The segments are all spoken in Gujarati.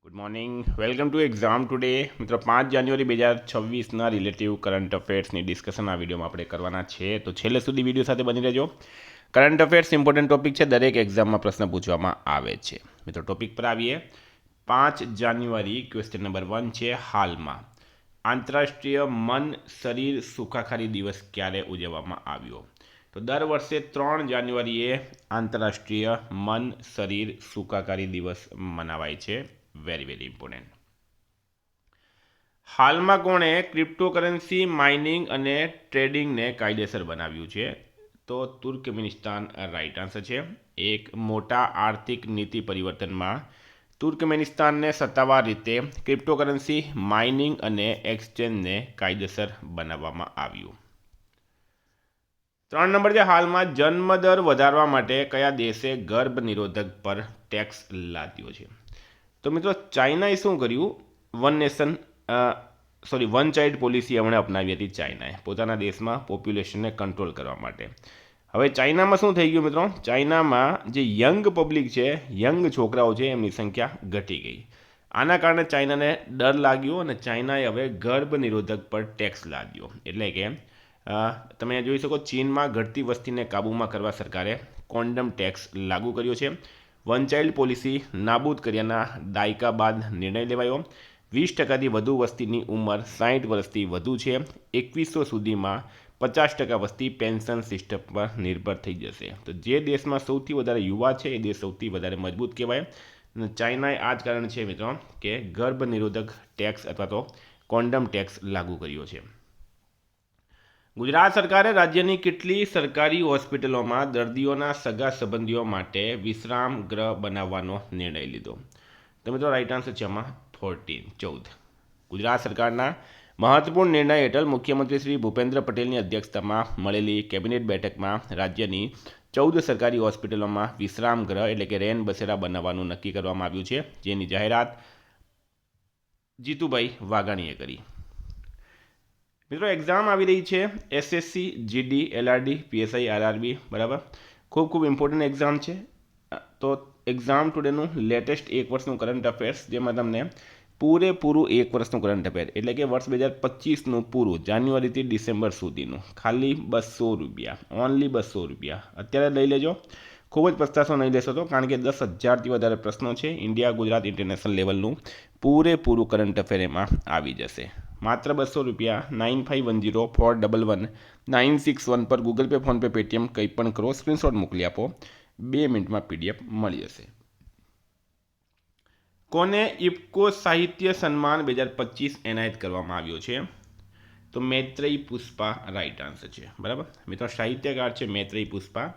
Good morning, welcome to exam today. મિત્રો 5 જાન્યુઆરી 2026ના રિલેટિવ કરંટ અફેર્સની ડિસ્કશન આ વિડીયોમાં આપણે કરવાના છે, તો છેલ્લે સુધી વિડીયો સાથે બની રહેજો. કરંટ અફેર્સ ઇમ્પોર્ટન્ટ ટોપિક છે, દરેક એક્ઝામમાં પ્રશ્ન પૂછવામાં આવે છે. મિત્રો ટોપિક પર આવીએ. 5 જાન્યુઆરી ક્વેશ્ચન નંબર 1 છે, હાલમાં આંતરરાષ્ટ્રીય મન શરીર સુખાકારી દિવસ ક્યારે ઉજવવામાં આવ્યો? તો દર વર્ષે 3 જાન્યુઆરીએ આંતરરાષ્ટ્રીય મન શરીર સુખાકારી દિવસ મનાવાય છે. Very important. હાલમાં કોણે ક્રિપ્ટોકરન્સી માઇનિંગ અને ટ્રેડિંગને કાયદેસર બનાવ્યું છે? તો તુર્કમેનિસ્તાન રાઇટ આન્સર છે. એક મોટા આર્થિક નીતિ પરિવર્તનમાં તુર્કમેનિસ્તાનને સત્તાવાર રીતે ક્રિપ્ટોકરન્સી માઇનિંગ અને એક્સચેન્જને કાયદેસર બનાવવામાં આવ્યું. 3 નંબર છે, હાલમાં જન્મદર વધારવા માટે કયા દેશે ગર્ભ નિરોધક પર ટેક્સ લાદ્યો છે? તો મિત્રો ચાઇનાએ શું કર્યું? વન ચાઇલ્ડ પોલિસી હમણાં અપનાવી હતી ચાઇનાએ પોતાના દેશમાં પોપ્યુલેશનને કંટ્રોલ કરવા માટે. હવે ચાઇનામાં શું થઈ ગયું મિત્રો? ચાઇનામાં જે યંગ પબ્લિક છે, યંગ છોકરાઓ છે, એમની સંખ્યા ઘટી ગઈ. આના કારણે ચાઇનાને ડર લાગ્યો અને ચાઇનાએ હવે ગર્ભ નિરોધક પર ટેક્સ લાદ્યો. એટલે કે તમે જોઈ શકો, ચીનમાં ઘટતી વસ્તીને કાબૂમાં કરવા સરકારે કોન્ડમ ટેક્સ લાગુ કર્યો છે. વન ચાઇલ્ડ પોલિસી નાબૂદ કર્યાના દાયકા બાદ નિર્ણય લેવાયો. 20%થી વધુ વસ્તીની ઉંમર 60 વર્ષથી વધુ છે. 2100 સુધીમાં 50% વસ્તી પેન્શન સિસ્ટમ પર નિર્ભર થઈ જશે. તો જે દેશમાં સૌથી વધારે યુવા છે એ દેશ સૌથી વધારે મજબૂત કહેવાય. અને ચાઇનાએ આ જ કારણ છે મિત્રો કે ગર્ભ નિરોધક ટેક્સ અથવા તો કોન્ડમ ટેક્સ લાગુ કર્યો છે. ગુજરાત સરકારે રાજ્યની કેટલી સરકારી હોસ્પિટલોમાં દર્દીઓના સગા સંબંધીઓ માટે વિશ્રામ ગૃહ બનાવવાનો નિર્ણય લીધો? તો મિત્રો રાઇટ આન્સર છે આમાં 14. ગુજરાત સરકારના મહત્વપૂર્ણ નિર્ણય હેઠળ મુખ્યમંત્રી શ્રી ભૂપેન્દ્ર પટેલની અધ્યક્ષતામાં મળેલી કેબિનેટ બેઠકમાં રાજ્યની 14 સરકારી હોસ્પિટલોમાં વિશ્રામ ગૃહ એટલે કે રેન બસેરા બનાવવાનું નક્કી કરવામાં આવ્યું છે, જેની જાહેરાત જીતુભાઈ વાઘાણીએ કરી. મિત્રો એક્ઝામ આવી રહી છે, SSC, GD, LRD, PSI, RRB, બરાબર. ખૂબ ઇમ્પોર્ટન્ટ એક્ઝામ છે. તો એક્ઝામ ટુડેનું લેટેસ્ટ 1 વર્ષનું કરંટ અફેર્સ, જેમાં તમને પૂરેપૂરું 1 વર્ષનું કરંટ અફેર એટલે કે વર્ષ 2025નું પૂરું જાન્યુઆરીથી ડિસેમ્બર સુધીનું ખાલી ₹200, ઓનલી ₹200 અત્યારે લઈ લેજો. ખૂબ જ પસ્તાશો નહીં લેશો તો, કારણ કે 10,000થી વધારે પ્રશ્નો છે. ઇન્ડિયા, ગુજરાત, ઇન્ટરનેશનલ લેવલનું પૂરેપૂરું કરંટ અફેર એમાં આવી જશે. માત્ર ₹200 9510411961 પર ગૂગલ પે, ફોનપે, પેટીએમ કંઈ પણ કરો, સ્ક્રીનશોટ મોકલી આપો, 2 મિનિટમાં પીડીએફ મળી જશે. કોને ઇફકો સાહિત્ય સન્માન 2025 એનાયત કરવામાં આવ્યો છે? તો મૈત્રેયી પુષ્પા રાઇટ આન્સર છે, બરાબર. મિત્રો સાહિત્યકાર છે મૈત્રેયી પુષ્પા,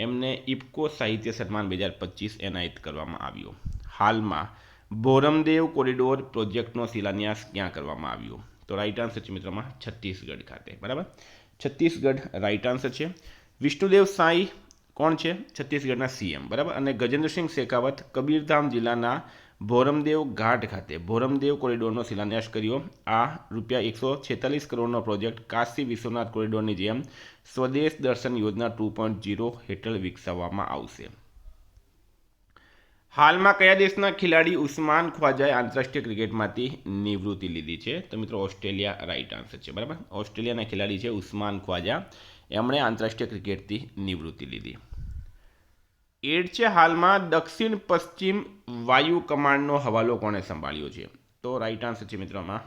એમને ઇફકો સાહિત્ય સન્માન 2025 એનાયત કરવામાં આવ્યો. હાલમાં બોરમદેવ કોરિડોર પ્રોજેક્ટનો શિલાન્યાસ ક્યાં કરવામાં આવ્યો? તો રાઇટ આન્સર છે મિત્રોમાં છત્તીસગઢ ખાતે, બરાબર. છત્તીસગઢ રાઇટ આન્સર છે. વિષ્ણુદેવ સાંઈ કોણ છે? છત્તીસગઢના સીએમ, બરાબર. અને ગજેન્દ્રસિંહ શેખાવત કબીરધામ જિલ્લાના બોરમદેવ ઘાટ ખાતે બોરમદેવ કોરિડોરનો શિલાન્યાસ કર્યો. આ ₹146 કરોડનો પ્રોજેક્ટ કાશી વિશ્વનાથ કોરિડોરની જેમ સ્વદેશ દર્શન યોજના 2.0 હેઠળ વિકસાવવામાં આવશે. હાલમાં કયા દેશના ખેલાડી ઉસ્માન ખ્વાજાએ આંતરરાષ્ટ્રીય ક્રિકેટમાંથી નિવૃત્તિ લીધી છે? તો મિત્રો ઓસ્ટ્રેલિયા રાઇટ આન્સર છે, બરાબર. ઓસ્ટ્રેલિયાના ખેલાડી છે ઉસ્માન ખ્વાજા, એમણે આંતરરાષ્ટ્રીય ક્રિકેટથી નિવૃત્તિ લીધી. 8 છે, હાલમાં દક્ષિણ પશ્ચિમ વાયુ કમાન્ડનો હવાલો કોણે સંભાળ્યો છે? તો રાઇટ આન્સર છે મિત્રોમાં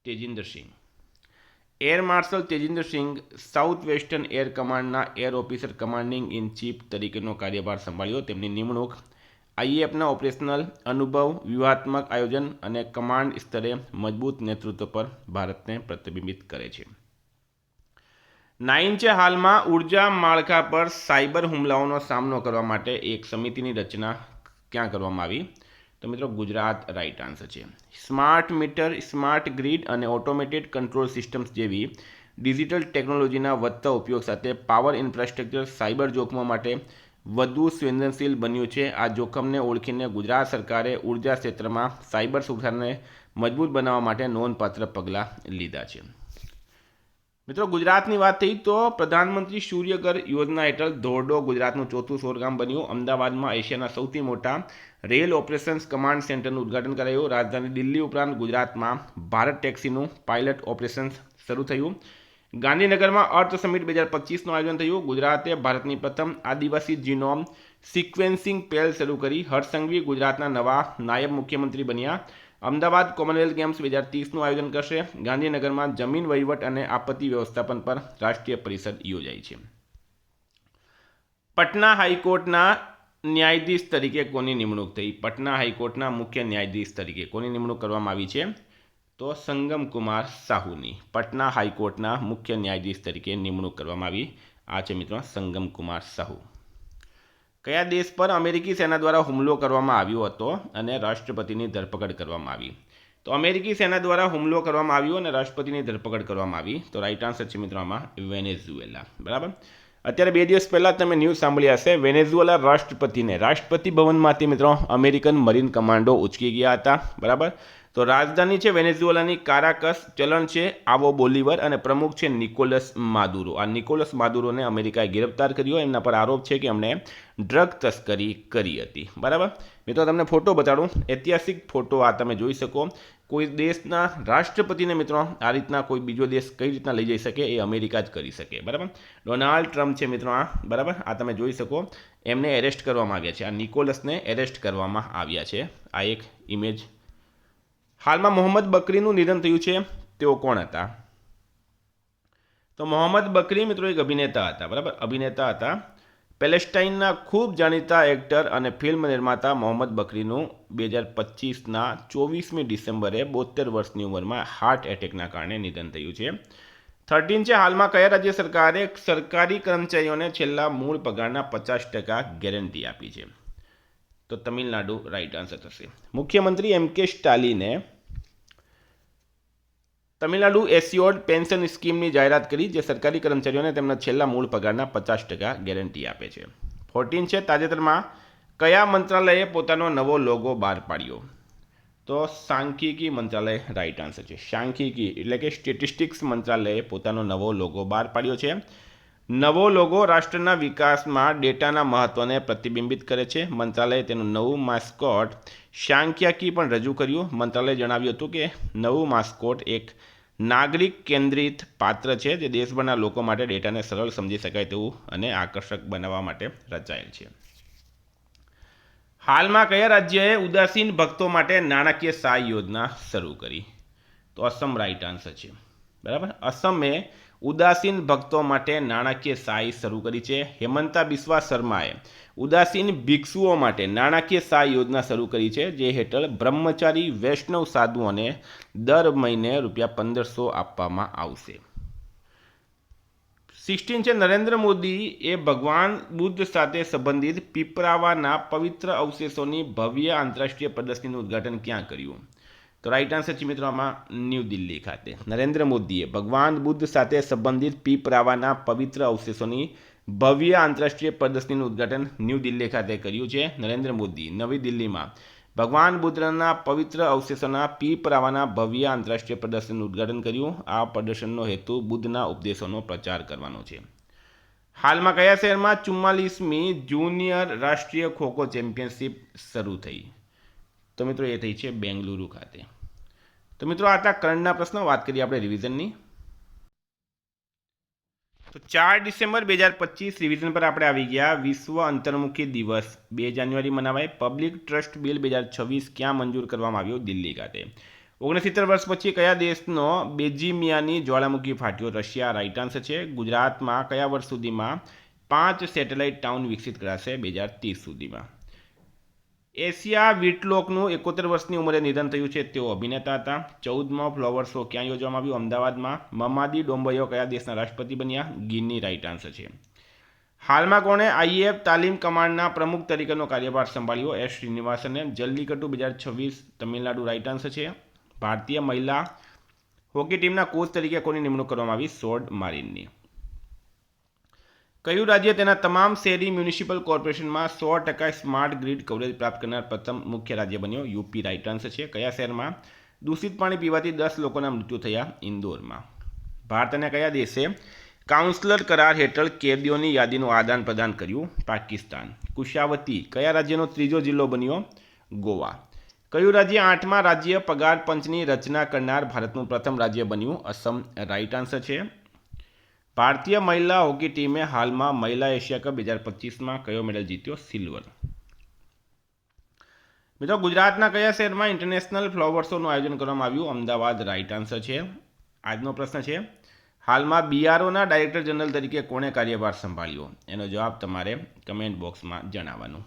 તેજિંદર સિંહ. એર માર્શલ તેજિંદર સિંહ સાઉથ વેસ્ટર્ન એર કમાન્ડના air officer commanding in chief તરીકેનો કાર્યભાર સંભાળ્યો. તેમની નિમણૂક આઈએફના ઓપરેશનલ અનુભવ, વ્યૂહાત્મક આયોજન અને કમાન્ડ સ્તરે મજબૂત નેતૃત્વ પર ભારતને પ્રતિબિંબિત કરે છે. 9 છે, હાલમાં ઉર્જા માળખા પર સાયબર હુમલાઓનો સામનો કરવા માટે એક સમિતિની રચના ક્યાં કરવામાં આવી? તો મિત્રો ગુજરાત રાઇટ આન્સર છે. સ્માર્ટ મીટર, સ્માર્ટ ગ્રીડ અને ઓટોમેટેડ કંટ્રોલ સિસ્ટમ્સ જેવી ડિજિટલ ટેકનોલોજીના વધતા ઉપયોગ સાથે પાવર ઇન્ફ્રાસ્ટ્રક્ચર સાયબર જોખમો માટે વધુ સંવેદનશીલ બન્યું છે. આ જોખમને ઓળખીને ગુજરાત સરકારે ઉર્જા ક્ષેત્રમાં સાયબર સુરક્ષાને મજબૂત બનાવવા માટે નોંધપાત્ર પગલાં લીધા છે. મિત્રો ગુજરાતની વાત થઈ તો પ્રધાનમંત્રી સૂર્યઘર યોજના હેઠળ ધોરડો ગુજરાતનું ચોથું સોરગામ બન્યું. અમદાવાદમાં એશિયાના સૌથી મોટા રેલ ઓપરેશન્સ કમાન્ડ સેન્ટરનું ઉદ્ઘાટન કરાયું. રાજધાની દિલ્હી ઉપરાંત ગુજરાતમાં ભારત ટેક્સીનું પાયલટ ઓપરેશન્સ શરૂ થયું. ગાંધીનગરમાં અર્થ સમિટ 2025નું આયોજન થયું. ગુજરાતે ભારતની પ્રથમ આદિવાસી જીનોમ સિક્વેન્સિંગ પહેલ શરૂ કરી. હર્ષ સંઘવી ગુજરાતના નવા નાયબ મુખ્યમંત્રી બન્યા. અમદાવાદ કોમનવેલ્થ ગેમ્સ 2030નું આયોજન કરશે. ગાંધીનગરમાં જમીન વહીવટ અને આપત્તિ વ્યવસ્થાપન પર રાષ્ટ્રીય પરિષદ યોજાઈ છે. પટના હાઈકોર્ટના ન્યાયાધીશ તરીકે કોની નિમણૂક થઈ? પટના હાઈકોર્ટના મુખ્ય ન્યાયાધીશ તરીકે કોની નિમણૂક કરવામાં આવી છે? તો સંગમ કુમાર સાહુની પટના હાઈકોર્ટના મુખ્ય ન્યાયાધીશ તરીકે નિમણૂક કરવામાં આવી. આ છે મિત્રો સંગમ કુમાર સાહુ. કયા દેશ પર અમેરિકી સેના દ્વારા હુમલો કરવામાં આવ્યો હતો અને રાષ્ટ્રપતિની ધરપકડ કરવામાં આવી? તો અમેરિકી સેના દ્વારા હુમલો કરવામાં આવ્યો અને રાષ્ટ્રપતિની ધરપકડ કરવામાં આવી. તો રાઈટ આન્સર છે મિત્રો આમાં વેનેઝુએલા. બરાબર. અત્યારે 2 દિવસ પહેલાં તમે ન્યૂઝ સાંભળી હશે. વેનેઝુએલા રાષ્ટ્રપતિ ભવનમાંથી મિત્રો અમેરિકન મરીન કમાન્ડો ઉચકી ગયા હતા. બરાબર. તો રાજધાની છે વેનેઝુએલાની કારાકસ. ચલણ છે આવો બોલિવર અને પ્રમુખ છે નિકોલસ માદુરો. આ નિકોલસ માદુરોને અમેરિકાએ ગિરફ્તાર કર્યો. એમના પર આરોપ છે કે એમણે ડ્રગ તસ્કરી કરી હતી. બરાબર. મિત્રો તમને ફોટો બતાડું. ઐતિહાસિક ફોટો આ તમે જોઈ શકો. કોઈ દેશના રાષ્ટ્રપતિને મિત્રો આ રીતના કોઈ બીજો દેશ કઈ રીતના લઈ જઈ શકે એ અમેરિકા જ કરી શકે. બરાબર. ડોનાલ્ડ ટ્રમ્પ છે મિત્રો આ. બરાબર. આ તમે જોઈ શકો. એમને એરેસ્ટ કરવામાં આવ્યા છે. આ નિકોલસને એરેસ્ટ કરવામાં આવ્યા છે. આ એક ઇમેજ. હાલમાં મોહમ્મદ બકરીનું નિધન થયું છે. તેઓ કોણ હતા? તો મોહમ્મદ બકરી મિત્રો એક અભિનેતા હતા. બરાબર. અભિનેતા હતા. પેલેસ્ટાઇનના ખૂબ જાણીતા એક્ટર અને ફિલ્મ નિર્માતા મોહમ્મદ બકરીનું 2025ના 24મી ડિસેમ્બરે 72 વર્ષની ઉંમરમાં હાર્ટ એટેકના કારણે નિધન થયું છે. 13 છે. હાલમાં કયા રાજ્ય સરકારે સરકારી કર્મચારીઓને છેલ્લા મૂળ પગારના 50% ગેરંટી આપી છે? તો તમિલનાડુ રાઈટ આન્સર થશે. મુખ્યમંત્રી એમ.કે. સ્ટાલિને તમિલનાડુ એસ્યોર્ડ પેન્શન સ્કીમની જાહેરાત કરી, જે સરકારી કર્મચારીઓને તેમના છેલ્લા મૂળ પગારના 50% ગેરંટી આપે છે. 14 છે. તાજેતરમાં કયા મંત્રાલયે પોતાનો નવો લોગો બહાર પાડ્યો? તો સાંખ્યિકી મંત્રાલય રાઈટ આન્સર છે. સાંખ્યિકી એટલે કે સ્ટેટિસ્ટિક્સ મંત્રાલયે પોતાનો નવો લોગો બહાર પાડ્યો છે. નવો લોગો રાષ્ટ્રના વિકાસમાં ડેટાના મહત્વને પ્રતિબિંબિત કરે છે. મંત્રાલયે તેનું નવું માસ્કોટ સાંખ્યિકી પણ રજૂ કર્યું. મંત્રાલયે જણાવ્યું હતું કે નવું માસ્કોટ એક નાગરિક કેન્દ્રિત પાત્ર છે, જે દેશભરના લોકો માટે ડેટાને સરળ સમજી શકાય તેવું અને આકર્ષક બનાવવા માટે રચાયેલ છે. હાલમાં કયા રાજ્યએ ઉદાસીન ભક્તો માટે નાણાકીય સહાય યોજના શરૂ કરી? તો અસમ રાઈટ આન્સર છે. બરાબર. અસમે ઉદાસીન ભક્તો માટે નાણાકીય સહાય શરૂ કરી છે. હેમંતા બિસ્વા શર્માએ ઉદાસીન ભિક્ષુઓ માટે નાણાકીય સહાય યોજના શરૂ કરી છે, જે હેઠળ બ્રહ્મચારી વૈષ્ણવ સાધુઓને દર મહિને ₹1500 આપવામાં આવશે. 16 છે. નરેન્દ્ર મોદી એ ભગવાન બુદ્ધ સાથે સંબંધિત પીપરાવાના પવિત્ર અવશેષોની ભવ્ય આંતરરાષ્ટ્રીય પ્રદર્શનીનું ઉદ્ઘાટન ક્યાં કર્યું? તો રાઈટ આન્સર છે મિત્રો આમાં ન્યૂ દિલ્હી ખાતે. નરેન્દ્ર મોદીએ ભગવાન બુદ્ધ સાથે સંબંધિત પીપરાવાના પવિત્ર અવશેષોની ભવ્ય આંતરરાષ્ટ્રીય પ્રદર્શનીનું ઉદ્ઘાટન ન્યૂ દિલ્હી ખાતે કર્યું છે. નરેન્દ્ર મોદી નવી દિલ્હીમાં ભગવાન બુદ્ધના પવિત્ર અવશેષોના પીપરાવાના ભવ્ય આંતરરાષ્ટ્રીય પ્રદર્શનનું ઉદ્ઘાટન કર્યું. આ પ્રદર્શનનો હેતુ બુદ્ધના ઉપદેશોનો પ્રચાર કરવાનો છે. હાલમાં કયા શહેરમાં 44મી જુનિયર રાષ્ટ્રીય ખોખો ચેમ્પિયનશિપ શરૂ થઈ? તો મિત્રો એ થઈ છે બેંગલુરુ ખાતે. તો મિત્રો આ હતા કરંટના પ્રશ્નો. વાત કરીએ આપણે રિવિઝનની. તો 4 ડિસેમ્બર 2025 રિવિઝન પર આપણે આવી ગયા. વિશ્વ અંતર્મુખી દિવસ 2 જાન્યુઆરી મનાવાય. પબ્લિક ટ્રસ્ટ બિલ 2026 ક્યાં મંજૂર કરવામાં આવ્યો? દિલ્હી ખાતે. 69 વર્ષ પછી કયા દેશનો બેજીમિયાની જ્વાળામુખી ફાટ્યો? રશિયા રાઈટ આન્સર છે. ગુજરાતમાં કયા વર્ષ સુધીમાં 5 સેટેલાઇટ ટાઉન વિકસિત કરાશે? 2030 સુધીમાં. એશિયા વિટલોકનું 71 વર્ષની ઉંમરે નિધન થયું છે. તેઓ અભિનેતા હતા. 14મો ફ્લાવર શો ક્યાં યોજવામાં આવ્યો? અમદાવાદમાં. મમાદી ડોમ્બયો કયા દેશના રાષ્ટ્રપતિ બન્યા? ગીની રાઈટ આન્સર છે. હાલમાં કોણે આઈએફ તાલીમ કમાન્ડના પ્રમુખ તરીકેનો કાર્યભાર સંભાળ્યો? એસ શ્રીનિવાસને. જલ્લીકટ્ટુ 2026 તમિલનાડુ રાઈટ આન્સર છે. ભારતીય મહિલા હોકી ટીમના કોચ તરીકે કોની નિમણૂક કરવામાં આવી? સોડ મારીનની. કયું રાજ્ય તેના તમામ શહેરી મ્યુનિસિપલ કોર્પોરેશનમાં 100% સ્માર્ટ ગ્રીડ કવરેજ પ્રાપ્ત કરનાર પ્રથમ મુખ્ય રાજ્ય બન્યો? યુપી રાઈટ આન્સર છે. કયા શહેરમાં દૂષિત પાણી પીવાથી 10 લોકોના મૃત્યુ થયા? ઇન્દોરમાં. ભારત અને કયા દેશે કાઉન્સલર કરાર હેઠળ કેદીઓની યાદીનું આદાન પ્રદાન કર્યું? પાકિસ્તાન. કુશાવતી કયા રાજ્યનો ત્રીજો જિલ્લો બન્યો? ગોવા. કયું રાજ્ય 8મા રાજ્ય પગાર પંચની રચના કરનાર ભારતનું પ્રથમ રાજ્ય બન્યું? અસમ. રાઇટ આન્સર છે. ભારતીય મહિલા હોકી ટીમે હાલમાં મહિલા એશિયા કપ 2025માં કયો મેડલ જીત્યો? સિલ્વર. મિત્રો ગુજરાતના કયા શહેરમાં ઇન્ટરનેશનલ ફ્લાવર શોનું આયોજન કરવામાં આવ્યું? અમદાવાદ. રાઇટ આન્સર છે. આજનો પ્રશ્ન છે, હાલમાં બીઆરઓના ડાયરેક્ટર જનરલ તરીકે કોણે કાર્યભાર સંભાળ્યો? એનો જવાબ તમારે કમેન્ટ બોક્સમાં જણાવવાનું.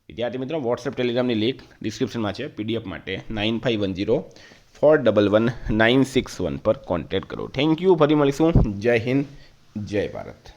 વિદ્યાર્થી મિત્રો, વોટ્સએપ ટેલિગ્રામની લિંક ડિસ્ક્રિપ્શનમાં છે. પીડીએફ માટે 9510411961 પર કોન્ટેક્ટ કરો. Thank you. ફરી મળીશું. જય હિન્દ, જય ભારત.